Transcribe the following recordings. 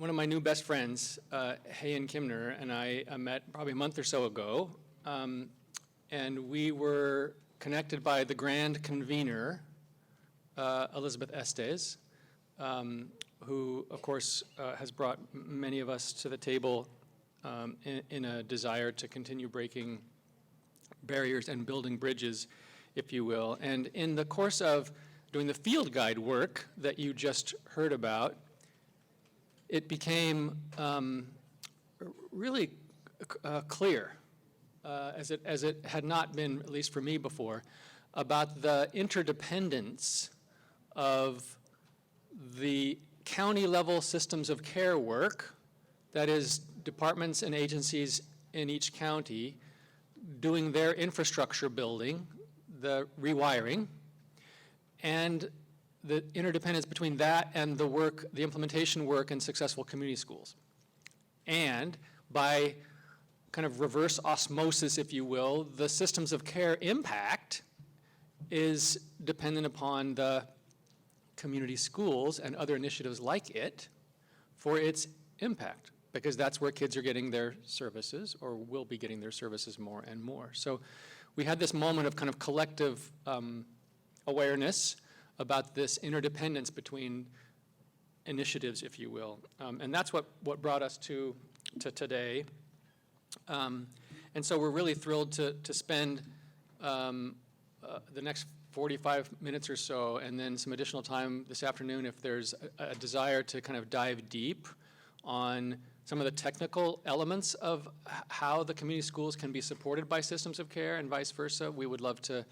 one of my new best friends, Hayin Kimner, and I met probably a month or so ago, and we were connected by the grand convener, Elizabeth Estes, who, of course, has brought many of us to the table in a desire to continue breaking barriers and building bridges, if you will. And in the course of doing the field guide work that you just heard about, it became really clear, as it had not been, at least for me before, about the interdependence of the county-level systems of care work, that is, departments and agencies in each county doing their infrastructure building, the rewiring, and the interdependence between that and the work, the implementation work in successful community schools. And by kind of reverse osmosis, if you will, the systems of care impact is dependent upon the community schools and other initiatives like it for its impact, because that's where kids are getting their services or will be getting their services more and more. So we had this moment of kind of collective awareness about this interdependence between initiatives, if you will. And that's what brought us to today. And so we're really thrilled to spend the next 45 minutes or so, and then some additional time this afternoon if there's a desire to kind of dive deep on some of the technical elements of how the community schools can be supported by systems of care and vice versa. We would love to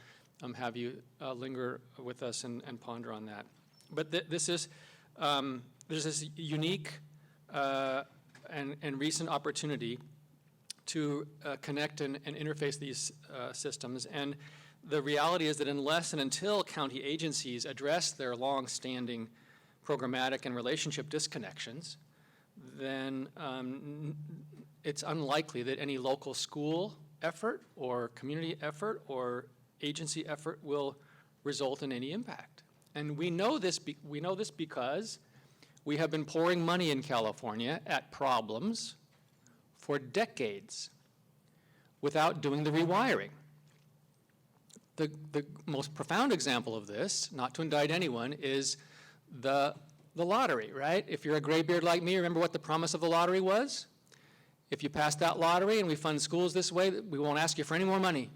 have you linger with us and ponder on that. But there's this unique and recent opportunity to connect and interface these systems. And the reality is that unless and until county agencies address their long-standing programmatic and relationship disconnections, then it's unlikely that any local school effort or community effort or agency effort will result in any impact. And we know this because we have been pouring money in California at problems for decades without doing the rewiring. The most profound example of this, not to indict anyone, is the lottery, right? If you're a graybeard like me, remember what the promise of the lottery was? If you pass that lottery and we fund schools this way, we won't ask you for any more money.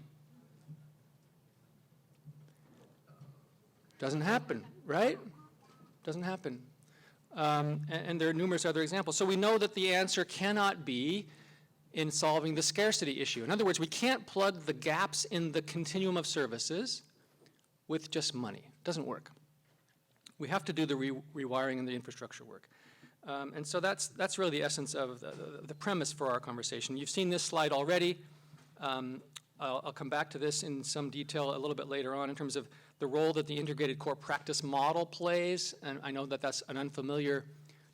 Doesn't happen, right? Doesn't happen. And there are numerous other examples. So we know that the answer cannot be in solving the scarcity issue. In other words, we can't plug the gaps in the continuum of services with just money. It doesn't work. We have to do the rewiring and the infrastructure work. And so that's really the essence of the premise for our conversation. You've seen this slide already. I'll come back to this in some detail a little bit later on in terms of the role that the integrated core practice model plays. And I know that that's an unfamiliar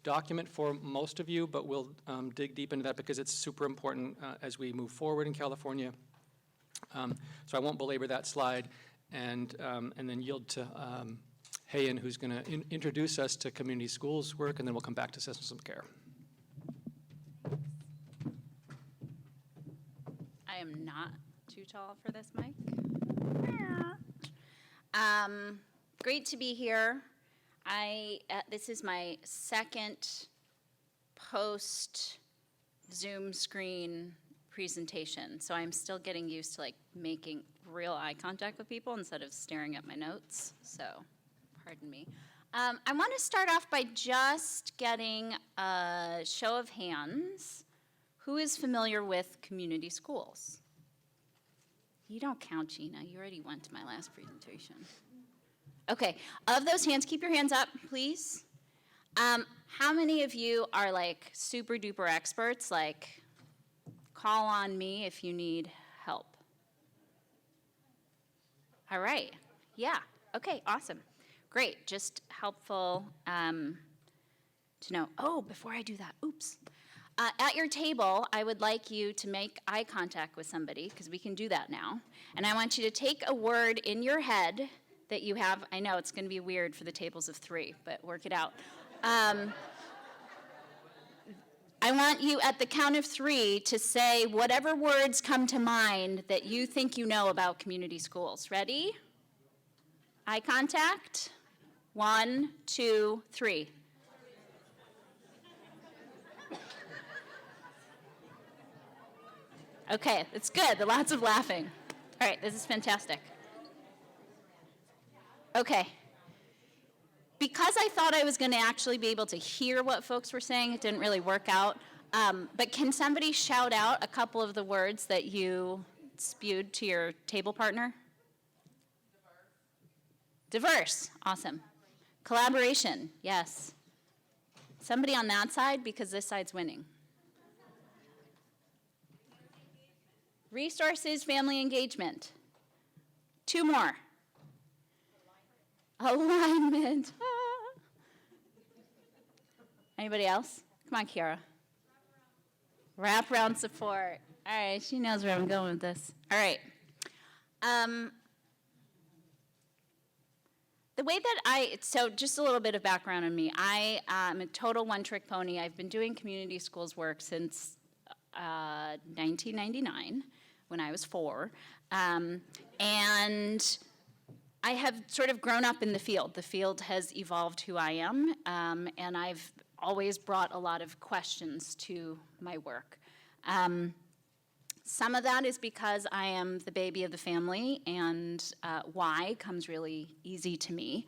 document for most of you, but we'll dig deep into that because it's super important as we move forward in California. So I won't belabor that slide and then yield to Hayin, who's going to introduce us to community schools work, and then we'll come back to systems of care. I am not too tall for this mic. Great to be here. This is my second post Zoom screen presentation, so I'm still getting used to making real eye contact with people instead of staring at my notes, so pardon me. I want to start off by just getting a show of hands. Who is familiar with community schools? You don't count, Gina. You already went to my last presentation. Okay, of those hands, keep your hands up, please. How many of you are super duper experts, call on me if you need help? All right, yeah, okay, awesome. Great, just helpful to know. Oh, before I do that, oops. At your table, I would like you to make eye contact with somebody, because we can do that now. And I want you to take a word in your head that you have. I know it's going to be weird for the tables of three, but work it out. I want you at the count of 3 to say whatever words come to mind that you think you know about community schools. Ready? Eye contact. 1, 2, 3. Okay, that's good. Lots of laughing. All right, this is fantastic. Okay. Because I thought I was going to actually be able to hear what folks were saying, it didn't really work out. But can somebody shout out a couple of the words that you spewed to your table partner? Diverse. Awesome. Collaboration. Yes. Somebody on that side, because this side's winning. Resources, family engagement. 2 more. Alignment. Ah. Anybody else? Come on, Kiara. Wraparound support. All right, she knows where I'm going with this. All right. The way that so just a little bit of background on me. I am a total one-trick pony. I've been doing community schools work since 1999, when I was 4. And I have sort of grown up in the field. The field has evolved who I am, and I've always brought a lot of questions to my work. Some of that is because I am the baby of the family, and why comes really easy to me.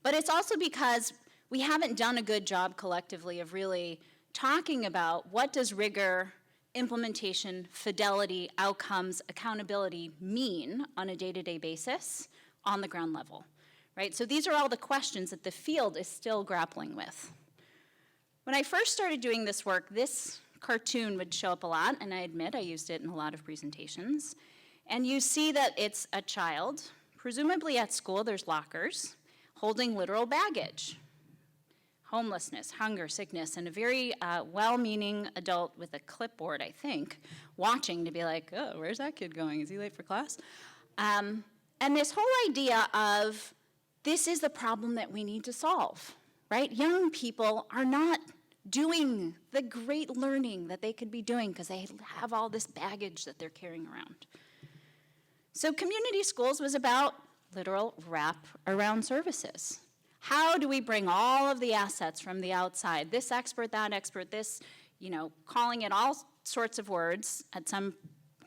But it's also because we haven't done a good job collectively of really talking about what does rigor, implementation, fidelity, outcomes, accountability mean on a day-to-day basis on the ground level, right? So these are all the questions that the field is still grappling with. When I first started doing this work, this cartoon would show up a lot, and I admit I used it in a lot of presentations. And you see that it's a child, presumably at school, there's lockers, holding literal baggage. Homelessness, hunger, sickness, and a very well-meaning adult with a clipboard, I think, watching to be like, oh, where's that kid going? Is he late for class? And this whole idea of this is the problem that we need to solve, right? Young people are not doing the great learning that they could be doing because they have all this baggage that they're carrying around. So community schools was about literal wrap-around services. How do we bring all of the assets from the outside, this expert, that expert, this, calling it all sorts of words. At some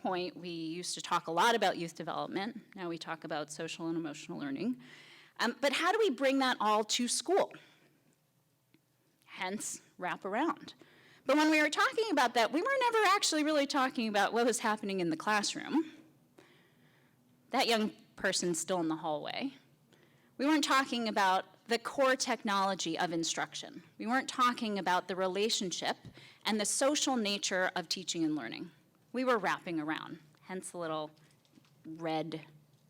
point, we used to talk a lot about youth development. Now we talk about social and emotional learning. But how do we bring that all to school? Hence, wrap around. But when we were talking about that, we were never actually really talking about what was happening in the classroom. That young person's still in the hallway. We weren't talking about the core technology of instruction. We weren't talking about the relationship and the social nature of teaching and learning. We were wrapping around, hence the little red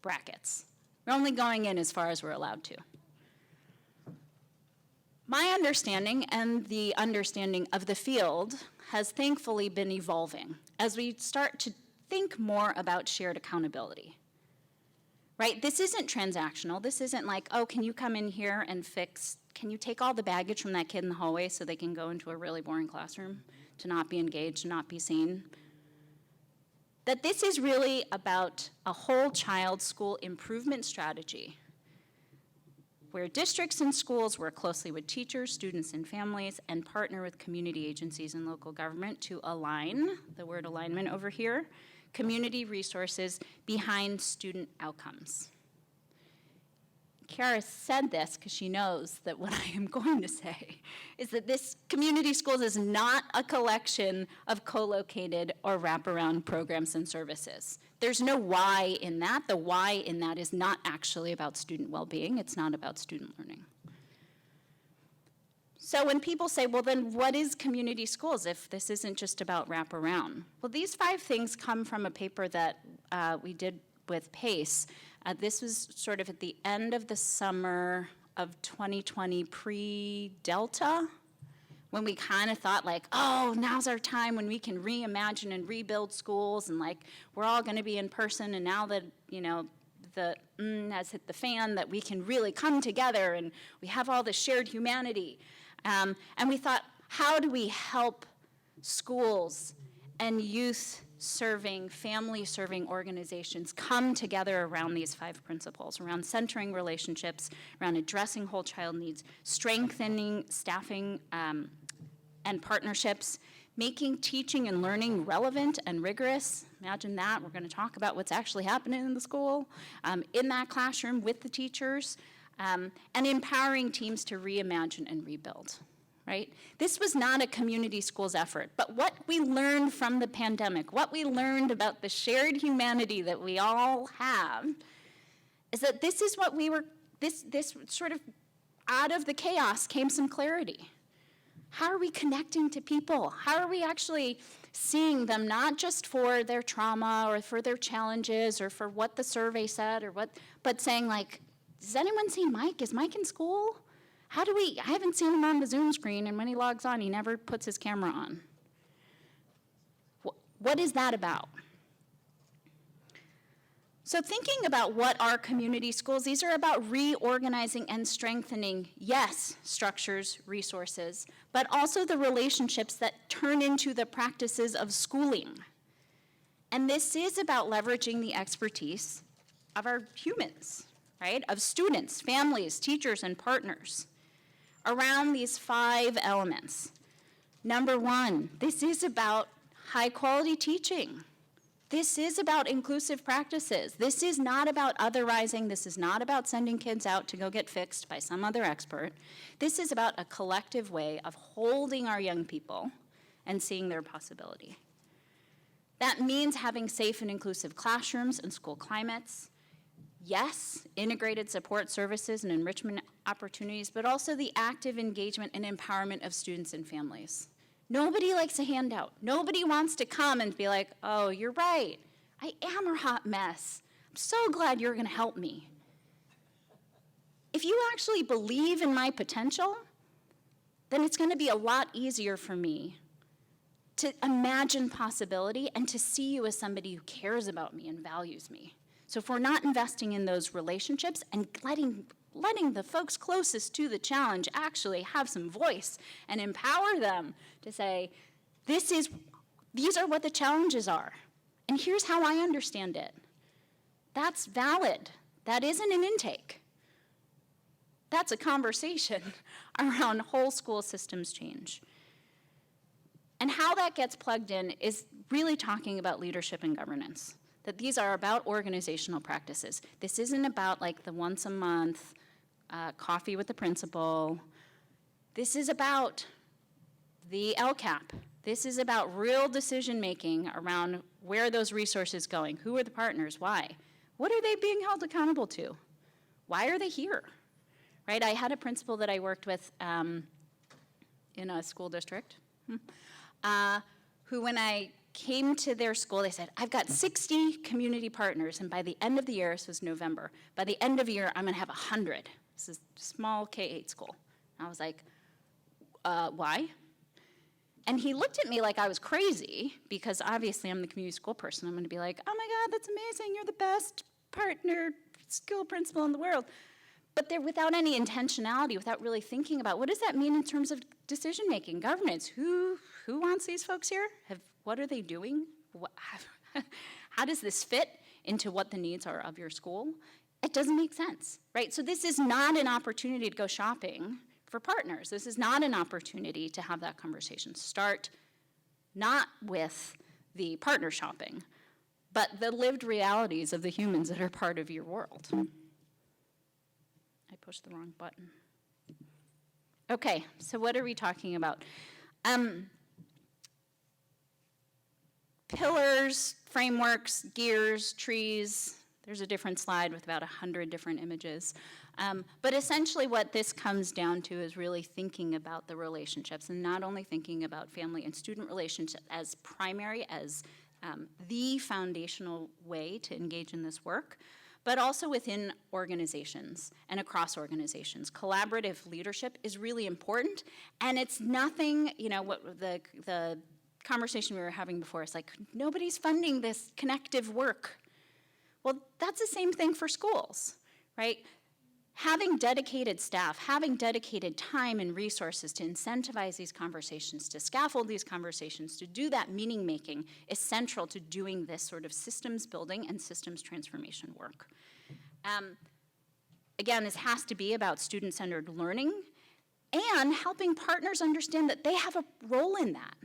brackets. We're only going in as far as we're allowed to. My understanding and the understanding of the field has thankfully been evolving as we start to think more about shared accountability. Right? This isn't transactional. This isn't like, oh, can you come in here and can you take all the baggage from that kid in the hallway so they can go into a really boring classroom to not be engaged, to not be seen? That this is really about a whole child school improvement strategy where districts and schools work closely with teachers, students, and families and partner with community agencies and local government to align, the word alignment over here, community resources behind student outcomes. Kiara said this because she knows that what I am going to say is that this community schools is not a collection of co-located or wraparound programs and services. There's no why in that. The why in that is not actually about student well-being. It's not about student learning. So when people say, well, then what is community schools if this isn't just about wraparound? Well, these 5 things come from a paper that we did with PACE. This was sort of at the end of the summer of 2020, pre-Delta, when we kind of thought like, oh, now's our time when we can reimagine and rebuild schools, and like we're all going to be in person, and now that, the has hit the fan, that we can really come together and we have all this shared humanity. And we thought, how do we help schools, and youth-serving, family-serving organizations come together around these 5 principles, around centering relationships, around addressing whole child needs, strengthening staffing and partnerships, making teaching and learning relevant and rigorous. Imagine that. We're going to talk about what's actually happening in the school, in that classroom with the teachers, and empowering teams to reimagine and rebuild. Right? This was not a community schools effort, but what we learned from the pandemic, what we learned about the shared humanity that we all have, is that this is what we were, this sort of, out of the chaos came some clarity. How are we connecting to people? How are we actually seeing them not just for their trauma or for their challenges or for what the survey said or what, but saying like, has anyone seen Mike? Is Mike in school? I haven't seen him on the Zoom screen, and when he logs on, he never puts his camera on. What is that about? So thinking about what are community schools, these are about reorganizing and strengthening, yes, structures, resources, but also the relationships that turn into the practices of schooling. And this is about leveraging the expertise of our humans, right? Of students, families, teachers, and partners around these 5 elements. Number 1, this is about high quality teaching. This is about inclusive practices. This is not about otherizing. This is not about sending kids out to go get fixed by some other expert. This is about a collective way of holding our young people and seeing their possibility. That means having safe and inclusive classrooms and school climates. Yes, integrated support services and enrichment opportunities, but also the active engagement and empowerment of students and families. Nobody likes a handout. Nobody wants to come and be like, oh, you're right. I am a hot mess. I'm so glad you're going to help me. If you actually believe in my potential, then it's going to be a lot easier for me to imagine possibility and to see you as somebody who cares about me and values me. So if we're not investing in those relationships and letting the folks closest to the challenge actually have some voice and empower them to say, these are what the challenges are, and here's how I understand it. That's valid. That isn't an intake. That's a conversation around whole school systems change. And how that gets plugged in is really talking about leadership and governance, that these are about organizational practices. This isn't about like the once a month coffee with the principal. This is about the LCAP. This is about real decision making around where are those resources going? Who are the partners? Why? What are they being held accountable to? Why are they here? Right? I had a principal that I worked with in a school district who, when I came to their school, they said, I've got 60 community partners, and by the end of the year, this was November, by the end of the year, I'm gonna have 100. This is a small K-8 school. I was like, why? And he looked at me like I was crazy, because obviously I'm the community school person. I'm gonna be like, oh my God, that's amazing, you're the best partner school principal in the world. But they're without any intentionality, without really thinking about what does that mean in terms of decision-making, governance? Who wants these folks here? What are they doing? How does this fit into what the needs are of your school? It doesn't make sense, right? So this is not an opportunity to go shopping for partners. This is not an opportunity to have that conversation. Start not with the partner shopping, but the lived realities of the humans that are part of your world. I pushed the wrong button. Okay, so what are we talking about? Pillars, frameworks, gears, trees. There's a different slide with about 100 different images. But essentially what this comes down to is really thinking about the relationships, and not only thinking about family and student relationships as primary, as the foundational way to engage in this work, but also within organizations and across organizations. Collaborative leadership is really important, and it's nothing, what the conversation we were having before is like, nobody's funding this connective work. Well, that's the same thing for schools, right? having dedicated staff, having dedicated time and resources to incentivize these conversations, to scaffold these conversations, to do that meaning making is central to doing this sort of systems building and systems transformation work. Again, this has to be about student-centered learning and helping partners understand that they have a role in that.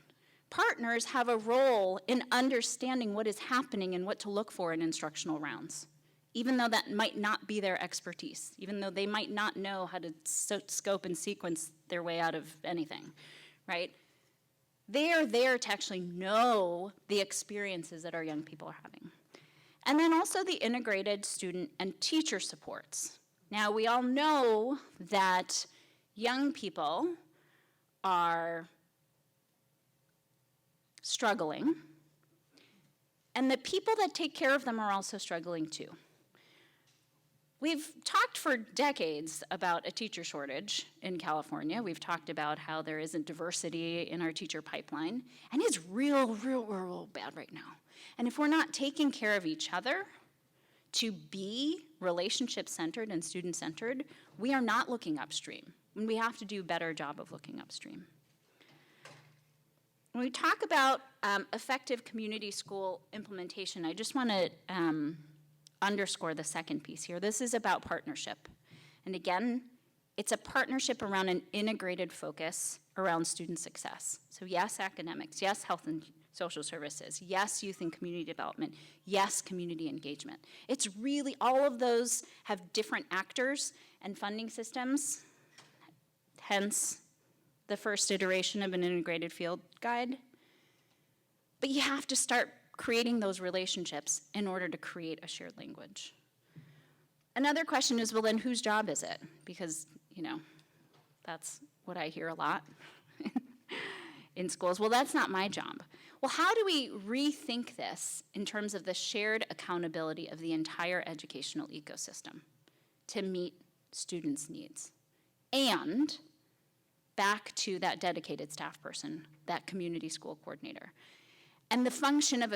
Partners have a role in understanding what is happening and what to look for in instructional rounds, even though that might not be their expertise, even though they might not know how to scope and sequence their way out of anything, right? They are there to actually know the experiences that our young people are having. And then also the integrated student and teacher supports. Now, we all know that young people are struggling, and the people that take care of them are also struggling too. We've talked for decades about a teacher shortage in California. We've talked about how there isn't diversity in our teacher pipeline, and it's real bad right now. And if we're not taking care of each other to be relationship-centered and student-centered, we are not looking upstream, and we have to do a better job of looking upstream. When we talk about effective community school implementation, I just want to underscore the second piece here. This is about partnership. And again, it's a partnership around an integrated focus around student success. So yes, academics, yes, health and social services, yes, youth and community development, yes, community engagement. It's really, all of those have different actors and funding systems, hence the first iteration of an integrated field guide. But you have to start creating those relationships in order to create a shared language. Another question is, well, then whose job is it? Because, you know, that's what I hear a lot in schools. Well, that's not my job. Well, how do we rethink this in terms of the shared accountability of the entire educational ecosystem to meet students' needs? And back to that dedicated staff person, that community school coordinator. And the function of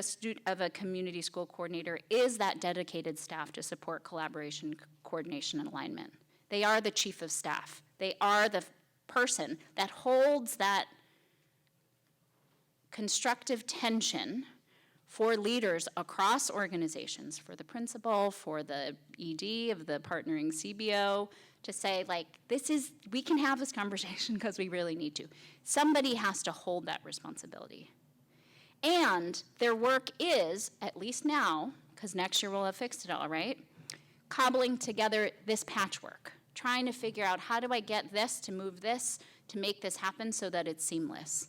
a community school coordinator is that dedicated staff to support collaboration, coordination, and alignment. They are the chief of staff. They are the person that holds that constructive tension for leaders across organizations, for the principal, for the ED of the partnering CBO, to say, like, we can have this conversation because we really need to. Somebody has to hold that responsibility. And their work is, at least now, because next year we'll have fixed it all, right? Cobbling together this patchwork, trying to figure out how do I get this to move this to make this happen so that it's seamless.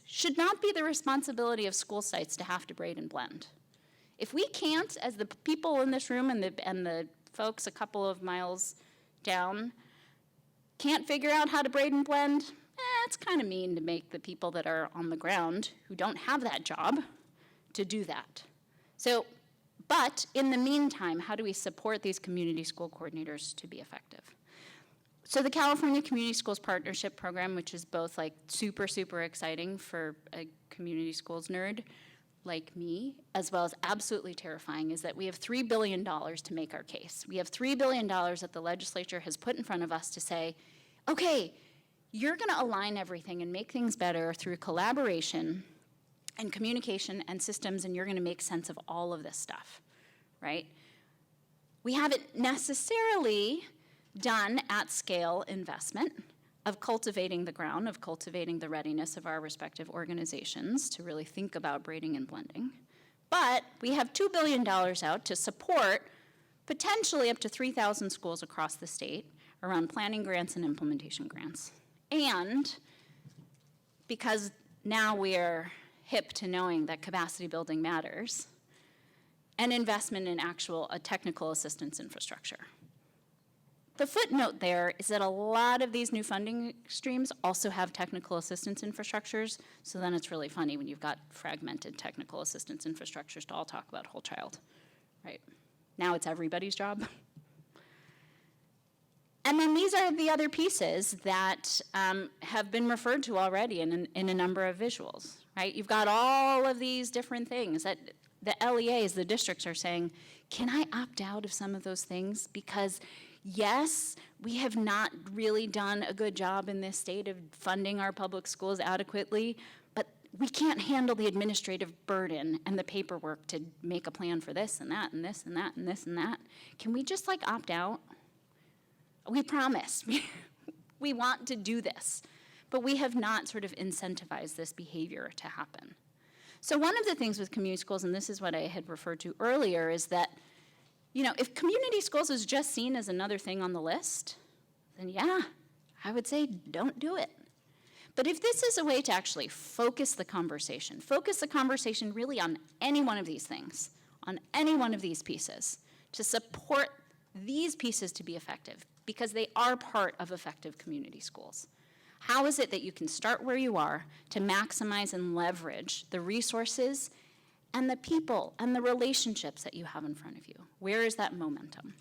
Should not be the responsibility of school sites to have to braid and blend. If we can't, as the people in this room and the folks a couple of miles down can't figure out how to braid and blend, it's kind of mean to make the people that are on the ground who don't have that job to do that. So, but in the meantime, how do we support these community school coordinators to be effective? So the California Community Schools Partnership Program, which is both like super, super exciting for a community schools nerd like me, as well as absolutely terrifying, is that we have $3 billion to make our case. We have $3 billion that the legislature has put in front of us to say, okay, you're gonna align everything and make things better through collaboration and communication and systems, and you're gonna make sense of all of this stuff, right? We haven't necessarily done at-scale investment of cultivating the ground, of cultivating the readiness of our respective organizations to really think about braiding and blending. But we have $2 billion out to support potentially up to 3,000 schools across the state around planning grants and implementation grants. And because now we're hip to knowing that capacity building matters, an investment in actual technical assistance infrastructure. The footnote there is that a lot of these new funding streams also have technical assistance infrastructures, so then it's really funny when you've got fragmented technical assistance infrastructures to all talk about whole child, right? Now it's everybody's job. And then these are the other pieces that have been referred to already in a number of visuals, right? You've got all of these different things that the LEAs, the districts, are saying, can I opt out of some of those things? Because Yes, we have not really done a good job in this state of funding our public schools adequately, but we can't handle the administrative burden and the paperwork to make a plan for this and that and this and that and this and that. Can we just like opt out? We promise. We want to do this, but we have not sort of incentivized this behavior to happen. So one of the things with community schools, and this is what I had referred to earlier, is that, you know, if community schools is just seen as another thing on the list, then yeah, I would say don't do it. But if this is a way to actually focus the conversation really on any one of these things, on any one of these pieces, to support these pieces to be effective, because they are part of effective community schools. How is it that you can start where you are to maximize and leverage the resources and the people and the relationships that you have in front of you? Where is that momentum?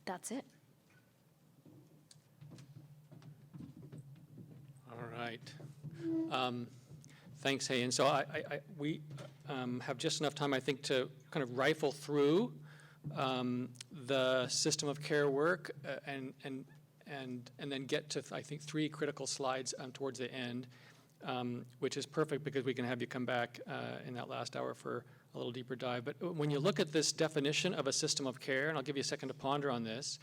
That's it. All right. Thanks, Hayin. So we have just enough time, I think, to kind of rifle through the system of care work and then get to, I think, 3 critical slides towards the end, which is perfect because we can have you come back in that last hour for a little deeper dive. But when you look at this definition of a system of care, and I'll give you a second to ponder on this,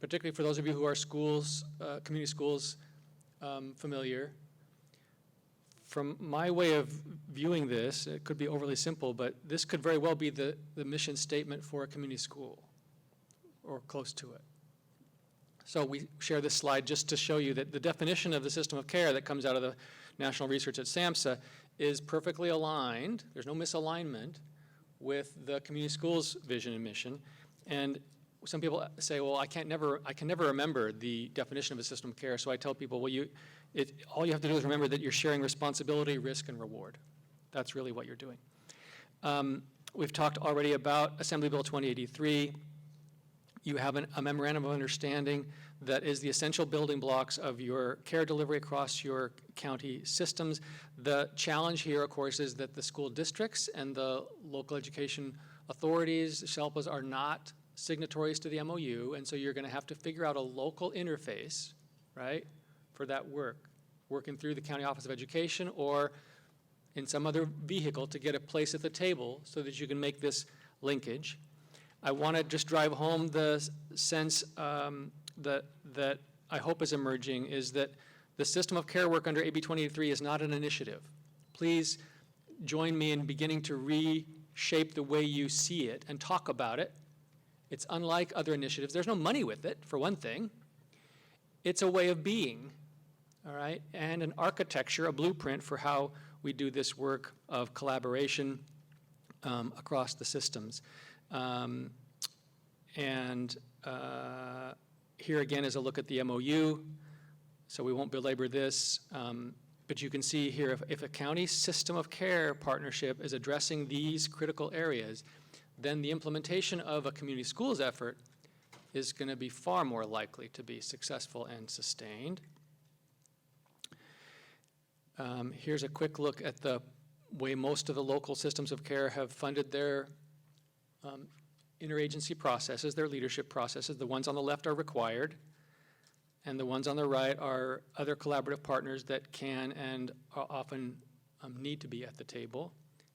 particularly for those of you who are schools, community schools familiar, from my way of viewing this, it could be overly simple, but this could very well be the mission statement for a community school or close to it. So we share this slide just to show you that the definition of the system of care that comes out of the national research at SAMHSA is perfectly aligned, there's no misalignment, with the community schools vision and mission. And some people say, well, I can never remember the definition of a system of care, so I tell people, well, all you have to do is remember that you're sharing responsibility, risk, and reward. That's really what you're doing. We've talked already about Assembly Bill 2083. You have a memorandum of understanding that is the essential building blocks of your care delivery across your county systems. The challenge here, of course, is that the school districts and the local education authorities, SHELPAs, are not signatories to the MOU, and so you're going to have to figure out a local interface, right, for that work, working through the County Office of Education or in some other vehicle to get a place at the table so that you can make this linkage. I want to just drive home the sense that I hope is emerging is that the system of care work under AB 2083 is not an initiative. Please join me in beginning to reshape the way you see it and talk about it. It's unlike other initiatives. There's no money with it, for one thing. It's a way of being, all right, and an architecture, a blueprint for how we do this work of collaboration across the systems. Here again is a look at the MOU, so we won't belabor this, but you can see here if a county system of care partnership is addressing these critical areas, then the implementation of a community schools effort is going to be far more likely to be successful and sustained. Here's a quick look at the way most of the local systems of care have funded their interagency processes, their leadership processes. The ones on the left are required, and the ones on the right are other collaborative partners that can and often need to be at the table.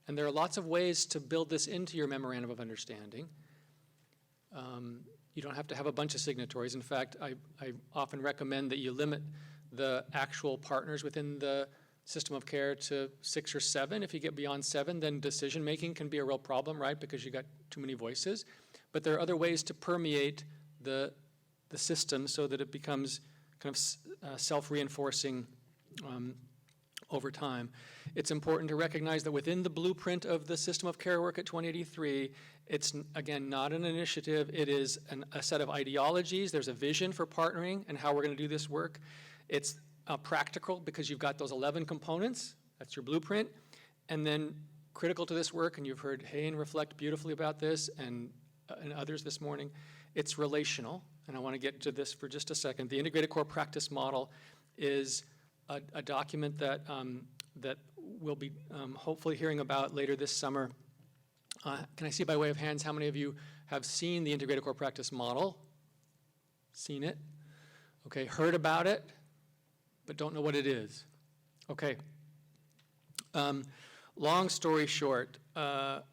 And there are lots of ways to build this into your memorandum of understanding. You don't have to have a bunch of signatories. In fact, I often recommend that you limit the actual partners within the system of care to 6 or 7. If you get beyond 7, then decision-making can be a real problem, right, because you got too many voices. But there are other ways to permeate the system so that it becomes kind of self-reinforcing over time. It's important to recognize that within the blueprint of the system of care work at 2083, it's, again, not an initiative. It is a set of ideologies. There's a vision for partnering and how we're going to do this work. It's practical because you've got those 11 components. That's your blueprint. And then critical to this work, and you've heard Hayin reflect beautifully about this and others this morning, it's relational. And I want to get to this for just a second. The Integrated Core Practice Model is a document that we'll be hopefully hearing about later this summer. Can I see by way of hands how many of you have seen the integrated core practice model, seen it, okay, heard about it, but don't know what it is. Okay. Long story short, the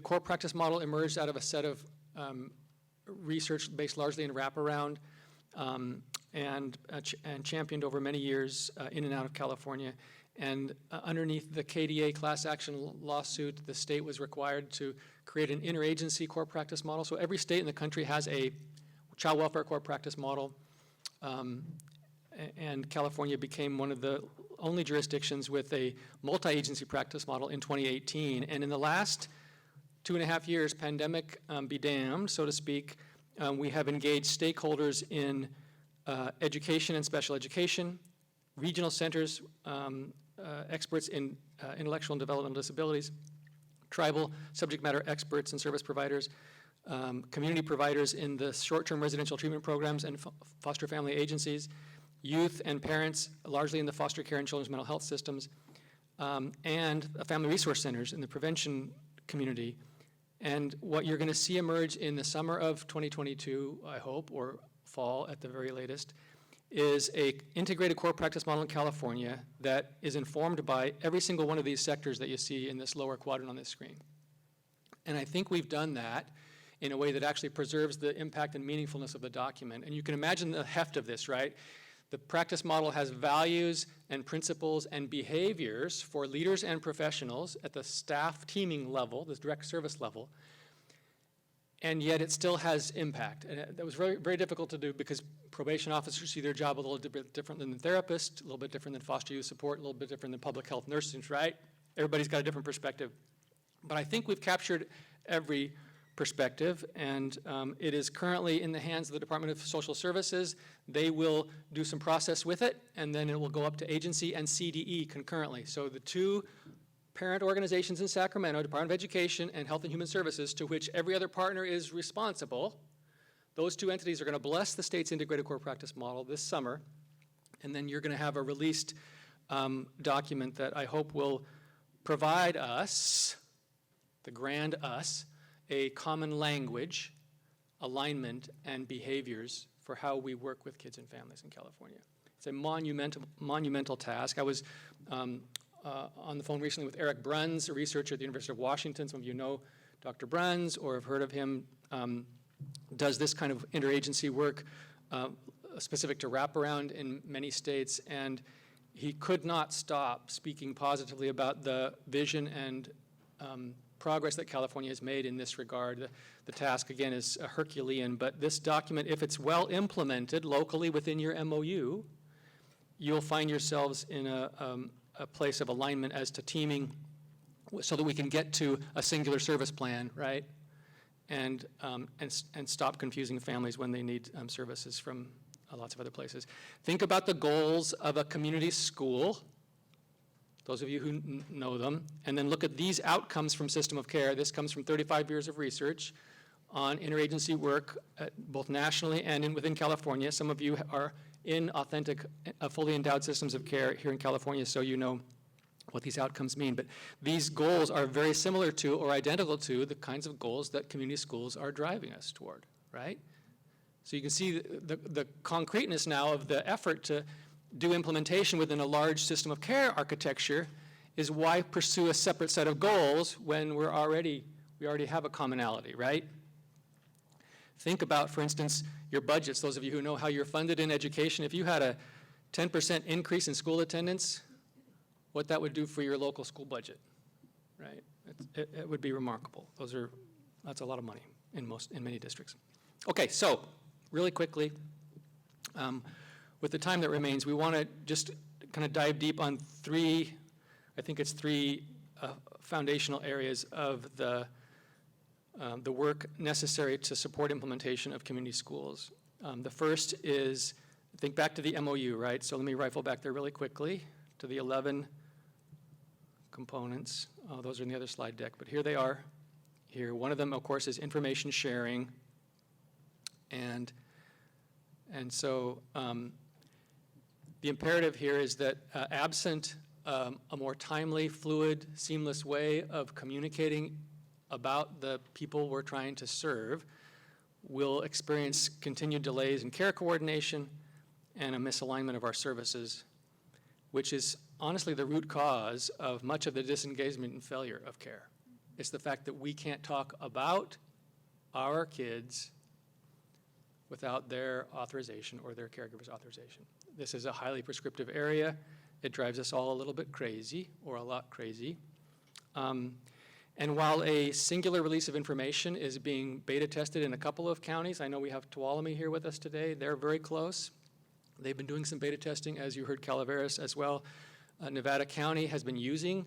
core practice model emerged out of a set of research based largely in wraparound and championed over many years in and out of California. And underneath the KDA class action lawsuit, the state was required to create an interagency core practice model. So every state in the country has a child welfare core practice model. And California became one of the only jurisdictions with a multi-agency practice model in 2018. And in the last 2.5 years, pandemic be damned, so to speak, we have engaged stakeholders in education and special education, regional centers, experts in intellectual and developmental disabilities, tribal subject matter experts and service providers, community providers in the short-term residential treatment programs and foster family agencies, youth and parents, largely in the foster care and children's mental health systems, and family resource centers in the prevention community. And what you're going to see emerge in the summer of 2022, I hope, or fall at the very latest, is a integrated core practice model in California that is informed by every single one of these sectors that you see in this lower quadrant on this screen. And I think we've done that in a way that actually preserves the impact and meaningfulness of the document. And you can imagine the heft of this, right? The practice model has values and principles and behaviors for leaders and professionals at the staff teaming level, this direct service level, and yet it still has impact. And that was very, very difficult to do because probation officers see their job a little bit different than the therapist, a little bit different than foster youth support, a little bit different than public health nurses, right? Everybody's got a different perspective. But I think we've captured every perspective, and it is currently in the hands of the Department of Social Services. They will do some process with it, and then it will go up to agency and CDE concurrently. So the two parent organizations in Sacramento, Department of Education and Health and Human Services, to which every other partner is responsible, those two entities are going to bless the state's integrated core practice model this summer, and then you're going to have a released document that I hope will provide us, the grand us, a common language, alignment, and behaviors for how we work with kids and families in California. It's a monumental task. I was on the phone recently with Eric Bruns, a researcher at the University of Washington. Some of you know Dr. Bruns or have heard of him. Does this kind of interagency work specific to wraparound in many states, and he could not stop speaking positively about the vision and progress that California has made in this regard. The task, again, is Herculean, but this document, if it's well implemented locally within your MOU, you'll find yourselves in a place of alignment as to teaming so that we can get to a singular service plan, right? And stop confusing families when they need services from lots of other places. Think about the goals of a community school, those of you who know them, and then look at these outcomes from system of care. This comes from 35 years of research on interagency work, both nationally and within California. Some of you are in authentic, fully endowed systems of care here in California, so you know what these outcomes mean. But these goals are very similar to or identical to the kinds of goals that community schools are driving us toward, right? So you can see the concreteness now of the effort to do implementation within a large system of care architecture is why pursue a separate set of goals when we already have a commonality, right? Think about, for instance, your budgets. Those of you who know how you're funded in education, if you had a 10% increase in school attendance, what that would do for your local school budget, right? It would be remarkable. That's a lot of money in many districts. Okay, so really quickly, with the time that remains, we want to just kind of dive deep on three foundational areas of the work necessary to support implementation of community schools. The first is, think back to the MOU, right? So let me rifle back there really quickly to the 11 components. Those are in the other slide deck, but here they are. Here, one of them, of course, is information sharing. And so the imperative here is that absent a more timely, fluid, seamless way of communicating about the people we're trying to serve, we'll experience continued delays in care coordination and a misalignment of our services, which is honestly the root cause of much of the disengagement and failure of care. It's the fact that we can't talk about our kids without their authorization or their caregiver's authorization. This is a highly prescriptive area. It drives us all a little bit crazy, or a lot crazy. And while a singular release of information is being beta tested in a couple of counties, I know we have Tuolumne here with us today. They're very close. They've been doing some beta testing, as you heard Calaveras as well. Nevada County has been using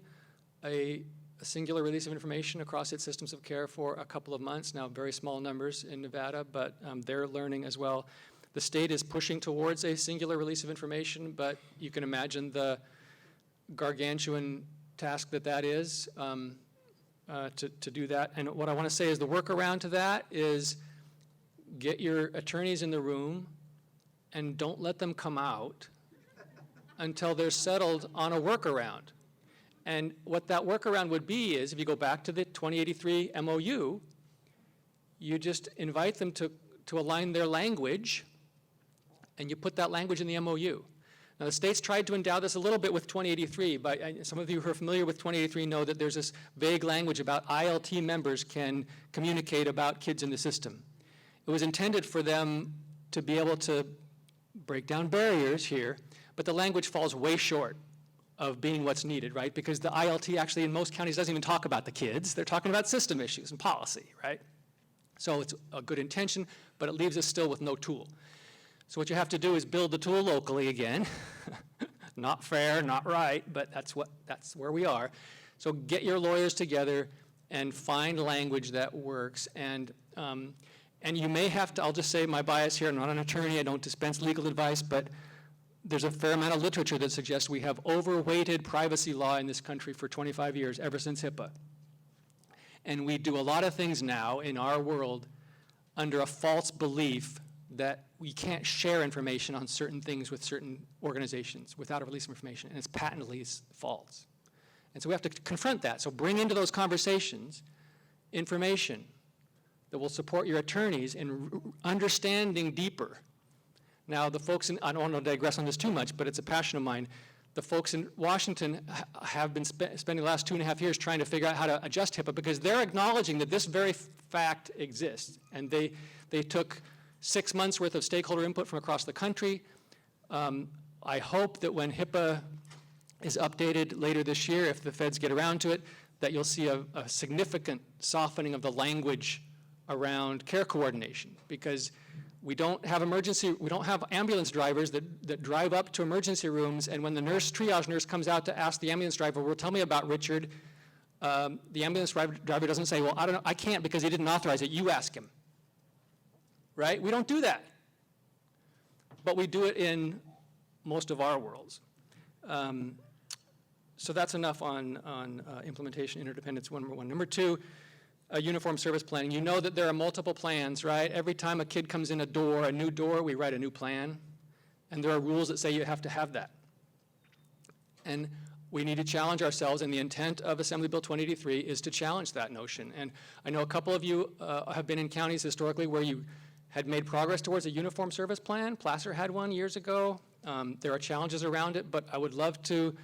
a singular release of information across its systems of care for a couple of months now, very small numbers in Nevada, but they're learning as well. The state is pushing towards a singular release of information, but you can imagine the gargantuan task that is to do that. And what I want to say is the workaround to that is get your attorneys in the room and don't let them come out until they're settled on a workaround. And what that workaround would be is, if you go back to the 2083 MOU, you just invite them to align their language, and you put that language in the MOU. Now, the state's tried to endow this a little bit with 2083, but some of you who are familiar with 2083 know that there's this vague language about ILT members can communicate about kids in the system. It was intended for them to be able to break down barriers here, but the language falls way short of being what's needed, right? Because the ILT actually in most counties doesn't even talk about the kids. They're talking about system issues and policy, right? So it's a good intention, but it leaves us still with no tool. So what you have to do is build the tool locally again. Not fair, not right, but that's where we are. So get your lawyers together and find language that works. And you may have to, I'll just say my bias here, I'm not an attorney, I don't dispense legal advice, but there's a fair amount of literature that suggests we have overweighted privacy law in this country for 25 years, ever since HIPAA. And we do a lot of things now in our world under a false belief that we can't share information on certain things with certain organizations without a release of information, and it's patently false. And so we have to confront that. So bring into those conversations information that will support your attorneys in understanding deeper. Now, the folks in, I don't want to digress on this too much, but it's a passion of mine. The folks in Washington have been spending the last 2.5 years trying to figure out how to adjust HIPAA, because they're acknowledging that this very fact exists. And they took 6 months worth of stakeholder input from across the country. I hope that when HIPAA is updated later this year, if the feds get around to it, that you'll see a significant softening of the language around care coordination, because we don't have ambulance drivers that drive up to emergency rooms, and when the triage nurse comes out to ask the ambulance driver, well, tell me about Richard, the ambulance driver doesn't say, well, I don't know, I can't because he didn't authorize it, you ask him. Right? We don't do that. But we do it in most of our worlds. So that's enough on implementation interdependence, number one. Number two, uniform service planning. You know that there are multiple plans, right? Every time a kid comes in a new door, we write a new plan. And there are rules that say you have to have that. And we need to challenge ourselves, and the intent of Assembly Bill 2083 is to challenge that notion. And I know a couple of you have been in counties historically where you had made progress towards a uniform service plan. Placer had one years ago. There are challenges around it, but I would love to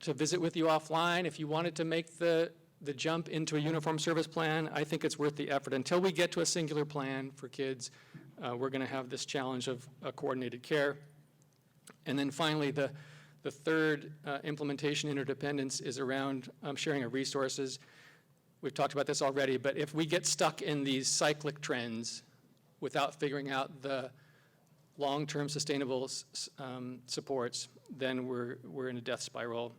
visit with you offline. If you wanted to make the jump into a uniform service plan, I think it's worth the effort. Until we get to a singular plan for kids, we're going to have this challenge of coordinated care. And then finally, the third implementation interdependence is around sharing of resources. We've talked about this already, but if we get stuck in these cyclic trends without figuring out the long-term sustainable supports, then we're in a death spiral.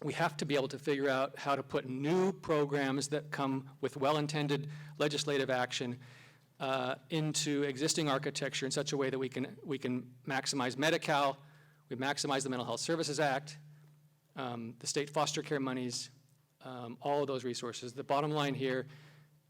We have to be able to figure out how to put new programs that come with well-intended legislative action into existing architecture in such a way that we can maximize Medi-Cal, we maximize the Mental Health Services Act, the state foster care monies, all of those resources. The bottom line here,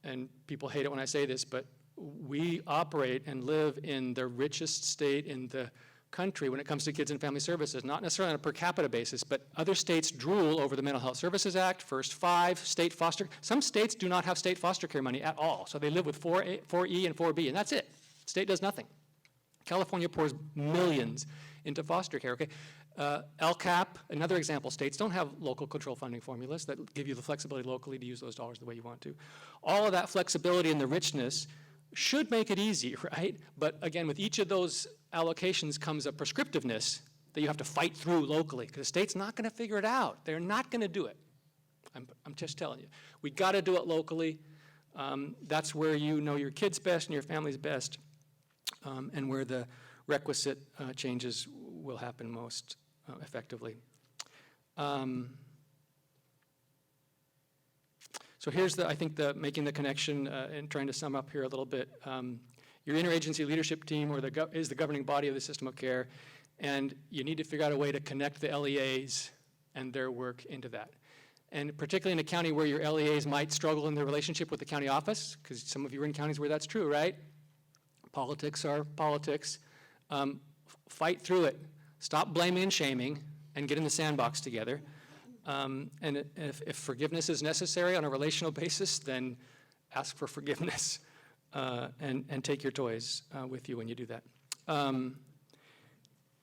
and people hate it when I say this, but we operate and live in the richest state in the country when it comes to kids and family services, not necessarily on a per capita basis, but other states drool over the Mental Health Services Act, First 5, state foster. Some states do not have state foster care money at all, so they live with 4E and 4B, and that's it. State does nothing. California pours millions into foster care, okay? LCAP, another example, states don't have local control funding formulas that give you the flexibility locally to use those dollars the way you want to. All of that flexibility and the richness should make it easy, right? But again, with each of those allocations comes a prescriptiveness that you have to fight through locally, because the state's not going to figure it out. They're not going to do it. I'm just telling you. We got to do it locally. That's where you know your kids best and your family's best, and where the requisite changes will happen most effectively. So here's I think making the connection and trying to sum up here a little bit. Your interagency leadership team is the governing body of the system of care, and you need to figure out a way to connect the LEAs and their work into that. And particularly in a county where your LEAs might struggle in their relationship with the county office, because some of you are in counties where that's true, right? Politics are politics. Fight through it. Stop blaming and shaming, and get in the sandbox together. And if forgiveness is necessary on a relational basis, then ask for forgiveness and take your toys with you when you do that.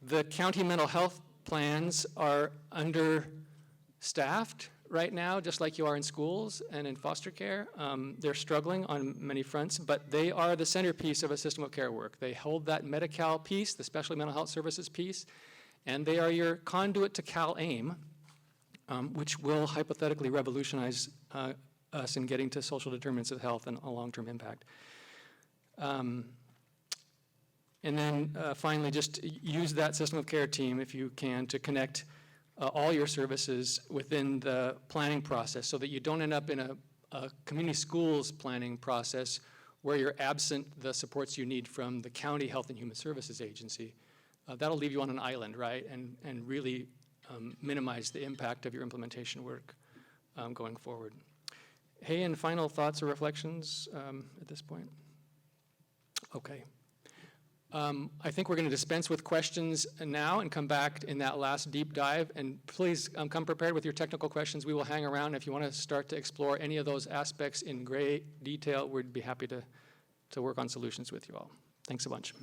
The county mental health plans are understaffed right now, just like you are in schools and in foster care. They're struggling on many fronts, but they are the centerpiece of a system of care work. They hold that Medi-Cal piece, the specialty mental health services piece, and they are your conduit to CalAIM, which will hypothetically revolutionize us in getting to social determinants of health and a long-term impact. And then finally, just use that system of care team, if you can, to connect all your services within the planning process so that you don't end up in a community schools planning process where you're absent the supports you need from the county health and human services agency. That'll leave you on an island, right, and really minimize the impact of your implementation work going forward. Hayin, final thoughts or reflections at this point? Okay. I think we're going to dispense with questions now and come back in that last deep dive. And please come prepared with your technical questions. We will hang around. If you want to start to explore any of those aspects in great detail, we'd be happy to work on solutions with you all. Thanks a bunch.